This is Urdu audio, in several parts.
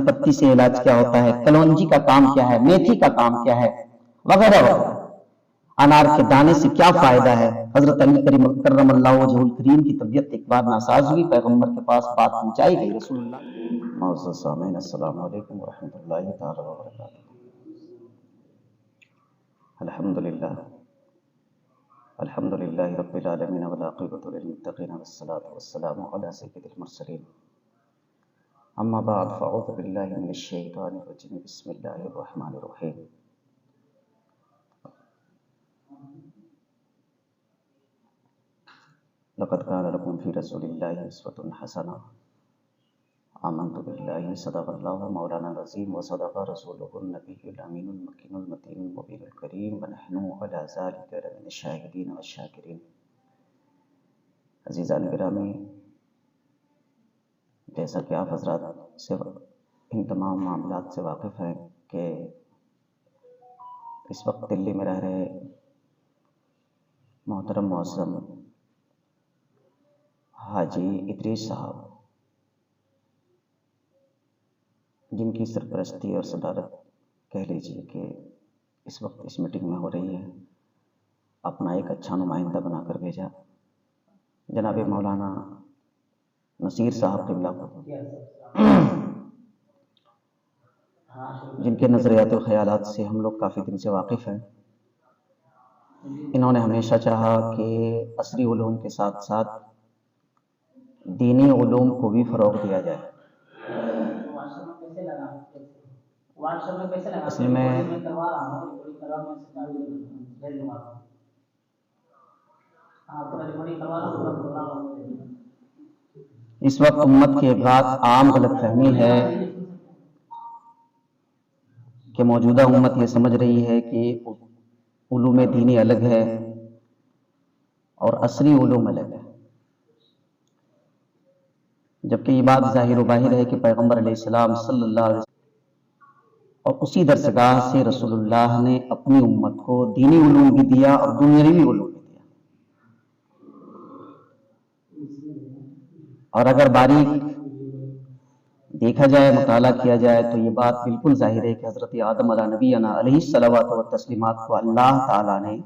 کی پتی سے علاج کیا ہوتا ہے، کلونجی کا کام کیا ہے، میتھی کا کام کیا ہے، وغیرہ وغیرہ، انار کے دانے سے کیا فائدہ ہے۔ حضرت علی کرم اللہ وجہ الکریم کی طبیعت ایک بار ناساز ہوئی، پیغمبر کے پاس بات پہنچائی گئی۔ رسول اللہ معزز سامعین السلام علیکم ورحمۃ اللہ تعالی وبرکاتہ۔ الحمدللہ رب العالمین والعاقبۃ للمتقین والصلاۃ والسلام علی سید المرسلین، اما بعد فاعوذ باللہ من الشیطان الرجیم، بسم اللہ الرحمن الرحیم۔ لقد کان لکم فی رسول اللہ اسوۃ حسنہ، آمنت باللہ صدق اللہ مولانا العظیم وصدق رسولہ النبی الامین المکین المتین المبین الکریم ونحن علی ذلک لمن الشاہدین والشاکرین۔ عزیزان گرامی، جیسا کہ آپ حضرات سے ان تمام معاملات سے واقف ہیں کہ اس وقت دلی میں رہ رہے محترم معظم حاجی ادریس صاحب، جن کی سرپرستی اور صدارت کہہ لیجیے کہ اس وقت اس میٹنگ میں ہو رہی ہے، اپنا ایک اچھا نمائندہ بنا کر بھیجا، جناب مولانا نصیر صاحب قبلہ کو، جن کے نظریات و خیالات سے ہم لوگ کافی دن سے واقف ہیں۔ انہوں نے ہمیشہ چاہا کہ عصری علوم کے ساتھ ساتھ دینی علوم کو بھی فروغ دیا جائے۔ اصل میں اس وقت امت کی ایک بات عام غلط فہمی ہے کہ موجودہ امت یہ سمجھ رہی ہے کہ علوم دینی الگ ہے اور عصری علوم الگ ہے، جبکہ یہ بات ظاہر و باہر ہے کہ پیغمبر علیہ السلام صلی اللہ علیہ وسلم اور اسی درسگاہ سے رسول اللہ نے اپنی امت کو دینی علوم بھی دیا اور دنیاوی علوم بھی دیا۔ اور اگر باریک دیکھا جائے، مطالعہ کیا جائے، تو یہ بات بالکل ظاہر ہے کہ حضرت آدم علیہ نبینا علیہ الصلوۃ والتسلیمات کو اللہ تعالیٰ نے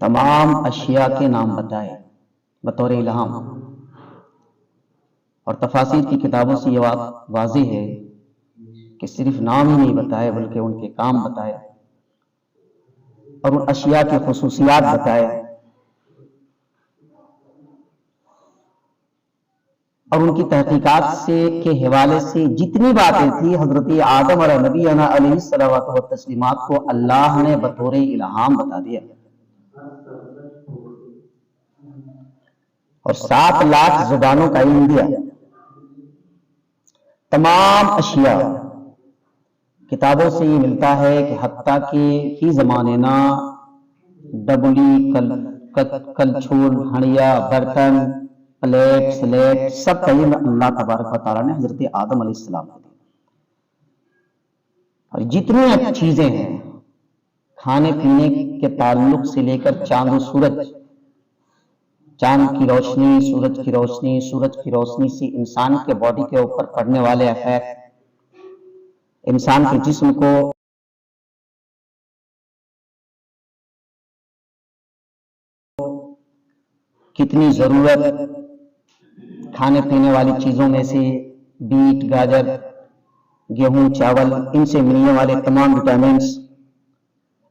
تمام اشیاء کے نام بتائے بطور الہام، اور تفاسیر کی کتابوں سے یہ بات واضح ہے کہ صرف نام ہی نہیں بتائے بلکہ ان کے کام بتائے اور ان اشیاء کی خصوصیات بتائے، اور ان کی تحقیقات کے حوالے سے جتنی باتیں تھی حضرت آدم علیہ نبینا علیہ الصلوۃ والتسلیمات کو اللہ نے بطور الہام بتا دیا، اور 7 لاکھ زبانوں کا علم دیا۔ تمام اشیاء کتابوں سے یہ ملتا ہے کہ حتیٰ کہ فی زماننا ڈبلی، کلچھول، ہڑیا، برتن، پلیٹ، سلیٹ، سب کا علم اللہ تبارک و تعالیٰ نے حضرت آدم علیہ السلام کو دیا۔ اور جتنی چیزیں ہیں کھانے پینے کے تعلق سے لے کر چاند و سورج، چاند کی روشنی، سورج کی روشنی، سورج کی روشنی سے انسان کے باڈی کے اوپر پڑنے والے افیکٹ، انسان کے جسم کو کتنی ضرورت، کھانے پینے والی چیزوں میں سے بیٹ، گاجر، گیہوں، چاول، ان سے ملنے والے تمام وٹامنس،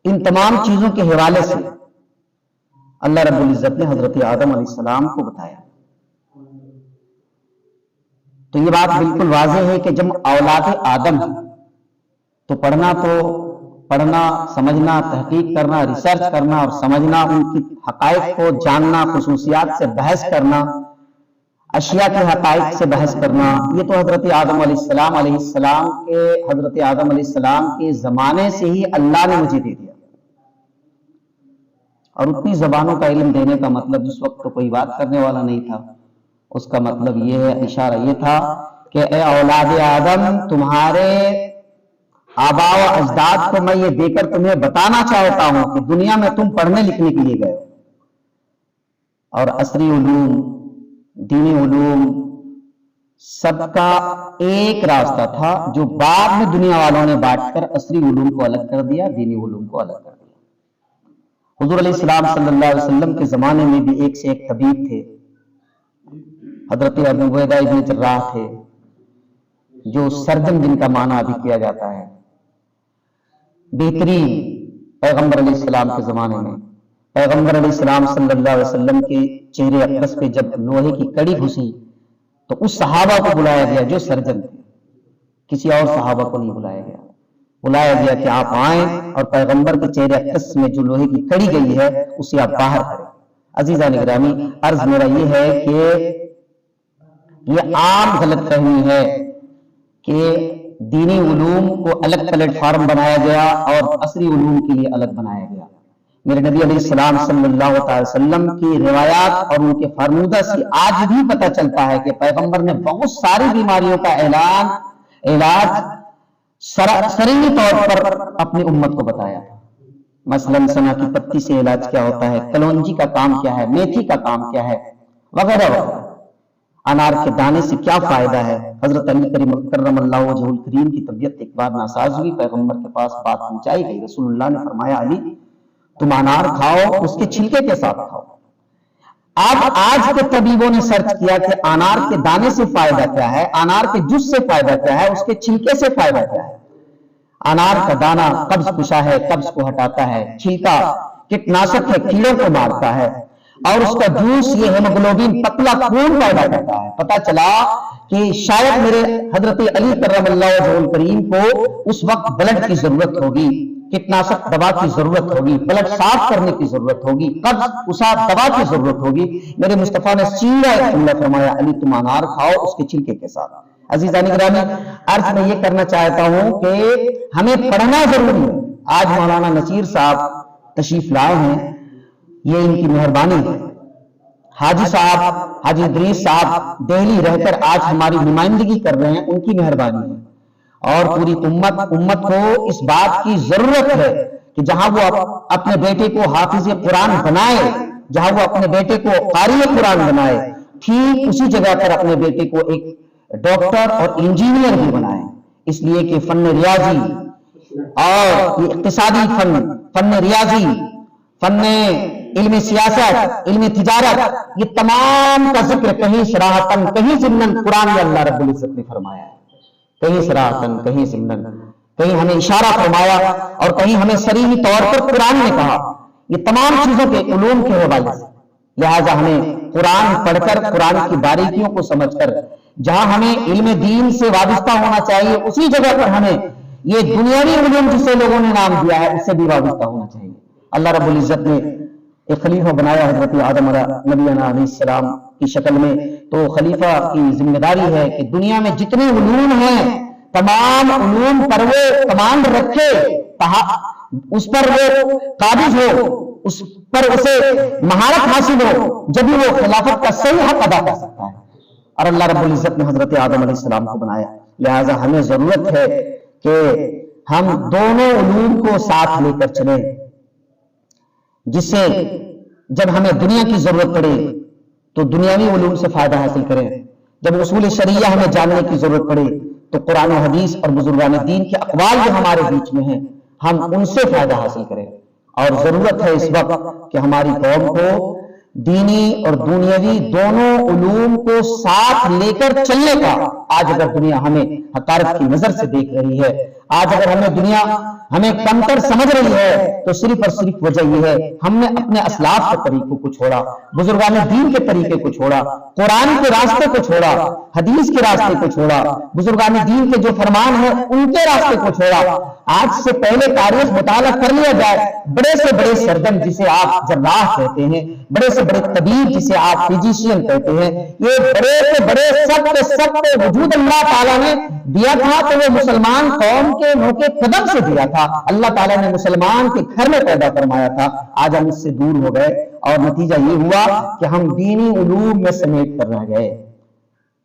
ان تمام چیزوں کے حوالے سے اللہ رب العزت نے حضرت آدم علیہ السلام کو بتایا۔ تو یہ بات بالکل واضح ہے کہ جب اولاد آدم تو پڑھنا، سمجھنا، تحقیق کرنا، ریسرچ کرنا اور سمجھنا، ان کی حقائق کو جاننا، خصوصیات سے بحث کرنا، اشیاء کے حقائق سے بحث کرنا، یہ تو حضرت آدم علیہ السلام کے زمانے سے ہی اللہ نے مجھے دے دیا۔ اور اتنی زبانوں کا علم دینے کا مطلب، جس وقت تو کوئی بات کرنے والا نہیں تھا، اس کا مطلب یہ ہے، اشارہ یہ تھا کہ اے اولاد آدم، تمہارے آباء و اجداد کو میں یہ دے کر تمہیں بتانا چاہتا ہوں کہ دنیا میں تم پڑھنے لکھنے کے لیے گئے ہو، اور عصری علوم، دینی علوم، سب کا ایک راستہ تھا جو بعد میں دنیا والوں نے بانٹ کر عصری علوم کو الگ کر دیا، دینی علوم کو الگ کر دیا۔ حضور علیہ السلام صلی اللہ علیہ وسلم کے زمانے میں بھی ایک سے ایک طبیب تھے، حضرت ابو عبیدہ ابن جراح تھے، جو سرجن جن کا معنی ابھی کیا جاتا ہے۔ بہترین پیغمبر علیہ السلام کے زمانے میں پیغمبر علیہ السلام صلی اللہ علیہ وسلم کے چہرے اقدس پہ جب لوہے کی کڑی گھسی تو اس صحابہ کو بلایا گیا جو سرجن تھے، کسی اور صحابہ کو نہیں بلایا گیا، بلایا گیا کہ آپ آئیں اور پیغمبر کے چہرے اقدس میں جو لوہے کی کڑی گئی ہے اسے آپ باہر کریں۔ عزیزان گرامی، عرض میرا یہ ہے کہ یہ عام غلط فہمی ہے کہ دینی علوم کو الگ پلیٹ فارم بنایا گیا اور عصری علوم کے لیے الگ بنایا گیا۔ میرے نبی علیہ السلام صلی اللہ علیہ وسلم کی روایات اور ان کے فرمودہ سے آج بھی پتہ چلتا ہے کہ پیغمبر نے بہت ساری بیماریوں کا علاج سرعی طور پر اپنی امت کو بتایا۔ مثلا سنا کی پتی سے علاج کیا ہوتا ہے، کلونجی کا کام کیا ہے، میتھی کا کام کیا ہے، وغیرہ وغیرہ۔ انار کے دانے سے کیا فائدہ ہے۔ حضرت علی کرم اللہ وجہہ الکریم کی طبیعت ایک بار ناساز ہوئی، پیغمبر کے پاس بات پہنچائی گئی، رسول اللہ نے فرمایا علی تم انار کھاؤ، اس کے چھلکے کے ساتھ کھاؤ۔ اب آج کے طبیبوں نے سرچ کیا کہ انار کے دانے سے فائدہ کیا ہے، انار کے جوس سے فائدہ کیا ہے، اس کے چھلکے سے فائدہ کیا ہے۔ انار کا دانہ قبض کشا ہے، قبض کو ہٹاتا ہے، چھلکا کیٹناشک ہے، کیڑوں کو مارتا ہے، اور اس کا جوس یہ ہیموگلوبن پتلا خون پیدا کرتا ہے۔ پتا چلا کہ شاید میرے حضرت علی کرم اللہ وجہہ الکریم کو اس وقت بلڈ کی ضرورت ہوگی، کیٹناشک دوا کی ضرورت ہوگی، بلڈ صاف کرنے کی ضرورت ہوگی، قبض کشا دوا کی ضرورت ہوگی۔ میرے مصطفیٰ نے سیدھا فرمایا علی تم انار کھاؤ اس کے چھلکے کے ساتھ۔ عزیزان گرامی، عرض میں یہ کرنا چاہتا ہوں کہ ہمیں پڑھنا ضروری ہے۔ آج مولانا نصیر صاحب تشریف لائے ہیں، یہ ان کی مہربانی ہے۔ حاجی صاحب، حاجی ادریس صاحب دہلی رہ کر آج ہماری نمائندگی کر رہے ہیں، ان کی مہربانی ہے۔ اور پوری امت کو اس بات کی ضرورت ہے کہ جہاں وہ اپنے بیٹے کو حافظ قرآن بنائے، جہاں وہ اپنے بیٹے کو قاری قرآن بنائے، ٹھیک اسی جگہ پر اپنے بیٹے کو ایک ڈاکٹر اور انجینئر بھی بنائے۔ اس لیے کہ فن ریاضی اور اقتصادی فن ریاضی، فن علم سیاست، علم تجارت، یہ تمام کا ذکر کہیں صراحتاً کہیں ضمناً قرآن میں اللہ رب العزت نے فرمایا ہے، کہیں صراحتاً کہیں ضمناً، کہیں ہمیں اشارہ فرمایا اور کہیں ہمیں صریحی طور پر قرآن نے کہا۔ یہ تمام چیزوں کے علوم کے حوالے سے، لہٰذا ہمیں قرآن پڑھ کر قرآن کی باریکیوں کو سمجھ کر جہاں ہمیں علم دین سے وابستہ ہونا چاہیے، اسی جگہ پر ہمیں یہ دنیاوی علوم جسے لوگوں نے نام دیا ہے اس سے بھی وابستہ ہونا چاہیے۔ اللہ رب العزت نے ایک خلیفہ بنایا حضرت آدم نبینا علیہ السلام کی شکل میں، تو خلیفہ کی ذمہ داری ہے کہ دنیا میں جتنے علوم ہیں تمام علوم پر وہ کمانڈ رکھے، اس پر وہ قابض ہو، اس پر اسے مہارت حاصل ہو، جب ہی وہ خلافت کا صحیح حق ادا کر سکتا ہے۔ اور اللہ رب العزت نے حضرت آدم علیہ السلام کو بنایا، لہٰذا ہمیں ضرورت ہے کہ ہم دونوں علوم کو ساتھ لے کر چلیں، جس سے جب ہمیں دنیا کی ضرورت پڑے تو دنیاوی علوم سے فائدہ حاصل کریں، جب اصول شریعہ ہمیں جاننے کی ضرورت پڑے تو قرآن و حدیث اور بزرگان دین کے اقوال جو ہمارے بیچ میں ہیں ہم ان سے فائدہ حاصل کریں۔ اور ضرورت ہے اس وقت کہ ہماری قوم کو دینی اور دنیاوی دونوں علوم کو ساتھ لے کر چلنے کا۔ آج اگر دنیا ہمیں حقارت کی نظر سے دیکھ رہی ہے، آج اگر دنیا ہمیں کمتر سمجھ رہی ہے، تو صرف اور صرف وجہ یہ ہے ہم نے اپنے اسلاف کے طریقوں کو چھوڑا، بزرگان دین کے طریقے کو چھوڑا، قرآن کے راستے کو چھوڑا، حدیث کے راستے کو چھوڑا، بزرگان دین کے جو فرمان ہیں ان کے راستے کو چھوڑا۔ آج سے پہلے تاریخ مطالعہ کر لیا جائے، بڑے سے بڑے سرجن جسے آپ جراح کہتے ہیں، بڑے سے بڑے طبیب جسے آپ فزیشین کہتے ہیں، یہ بڑے سے بڑے سب کے وجود اللہ تعالیٰ نے دیا تھا تو وہ مسلمان قوم کے نوکے قدم سے دیا تھا۔ اللہ تعالیٰ نے مسلمان کے گھر میں پیدا فرمایا تھا۔ آج ہم اس سے دور ہو گئے اور نتیجہ یہ ہوا کہ ہم دینی علوم میں سمیٹ کر رہ گئے۔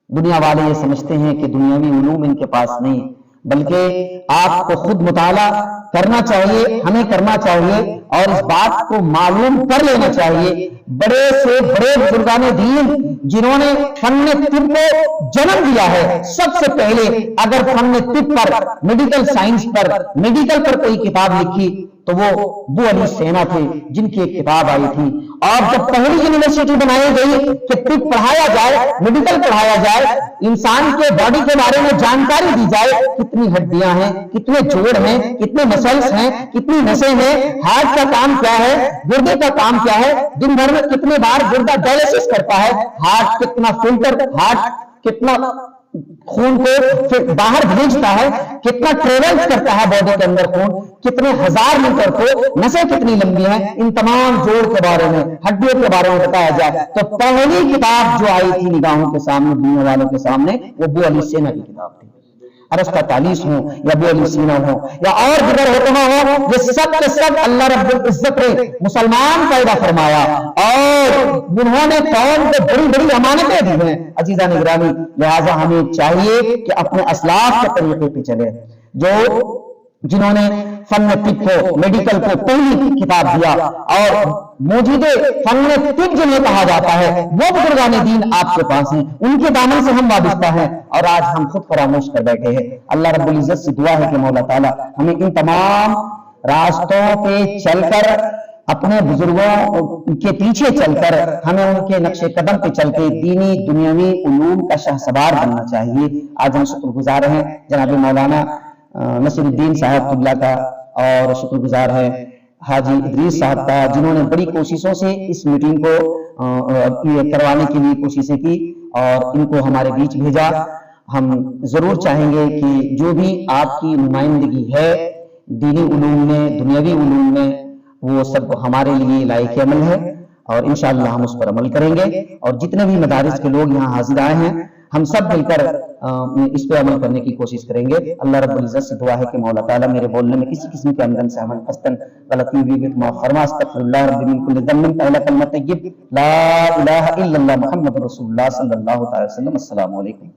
دنیا والے یہ سمجھتے ہیں کہ دنیاوی علوم ان کے پاس نہیں، بلکہ آپ کو خود مطالعہ کرنا چاہیے، ہمیں کرنا چاہیے اور اس بات کو معلوم کر لینا چاہیے بڑے سے بڑے بزرگان دین جنہوں نے فن طب کو جنم دیا ہے، سب سے پہلے اگر فن طب پر، میڈیکل سائنس پر، میڈیکل پر کوئی کتاب لکھی تو وہ ابو علی سینا تھے، جن کی ایک کتاب آئی تھی۔ اور جب پہلی یونیورسٹی بنائی گئی کہ طب پڑھایا جائے، میڈیکل پڑھایا جائے، انسان کے باڈی کے بارے میں جانکاری دی جائے، کتنی ہڈیاں ہیں، کتنے جوڑ ہیں، کتنے مسلس ہیں، کتنی نسیں ہیں، ہارٹ کا کام کیا ہے، گردے کا کام کیا ہے، دن بھر میں کتنے بار گردہ ڈائلسس کرتا ہے، ہارٹ کتنا فلٹر، ہارٹ کتنا خون کو پھر باہر بھیجتا ہے، کتنا ٹریول کرتا ہے باڈی کے اندر خون، کتنے ہزار میٹر کو، نسیں کتنی لمبی ہیں، ان تمام جوڑ کے بارے میں، ہڈیوں کے بارے میں بتایا جائے تو پہلی کتاب جو آئی تھی نگاہوں کے سامنے، دنیا والوں کے سامنے، وہ ابو علی سینا کی کتاب تھی۔ ارسطو تالیس ہوں یا ابو علی سینا ہوں یا اور دیگر علماء ہوں، یہ سب کے سب اللہ رب العزت نے مسلمان پیدا فرمایا اور انہوں نے قوم کو بڑی بڑی امانتیں دی ہیں۔ عزیزان گرامی، لہٰذا ہمیں چاہیے کہ اپنے اسلاف کے طریقے پہ چلے، جنہوں نے فن طب کو، میڈیکل کو پہلی کتاب دیا اور موجود فن طب جنہیں کہا جاتا ہے وہ بزرگان دین آپ کے پاس ہیں، ان کے دامن سے ہم وابستہ ہیں اور آج ہم خود فراموش کر بیٹھے ہیں۔ اللہ رب العزت سے دعا ہے کہ مولا تعالیٰ ہمیں ان تمام راستوں پہ چل کر، اپنے بزرگوں کے پیچھے چل کر، ہمیں ان کے نقش قدم پہ چل کے دینی دنیاوی علوم کا شاہ سوار بننا چاہیے۔ آج ہم شکر گزار ہیں جناب مولانا نصیر الدین صاحب قبلہ کا، اور شکر گزار ہے حاجی ادریس صاحب کا، جنہوں نے بڑی کوششوں سے اس میٹنگ کو کروانے کے لیے کوششیں کی اور ان کو ہمارے بیچ بھیجا۔ ہم ضرور چاہیں گے کہ جو بھی آپ کی نمائندگی ہے دینی علوم میں، دنیاوی علوم میں، وہ سب ہمارے لیے لائق عمل ہے اور انشاءاللہ ہم اس پر عمل کریں گے، اور جتنے بھی مدارس کے لوگ یہاں حاضر آئے ہیں ہم سب مل کر اس پہ عمل کرنے کی کوشش کریں گے۔ اللہ رب العزت سے دعا ہے کہ مولا تعالیٰ میرے بولنے میں کسی قسم کے اندن سے قصدن غلطی ہوئی تو معاف فرما، استغفر اللہ رب من کل ذنب پہلا کلمہ طیب لا الہ الا اللہ محمد رسول اللہ صلی اللہ علیہ وسلم۔ السلام علیکم۔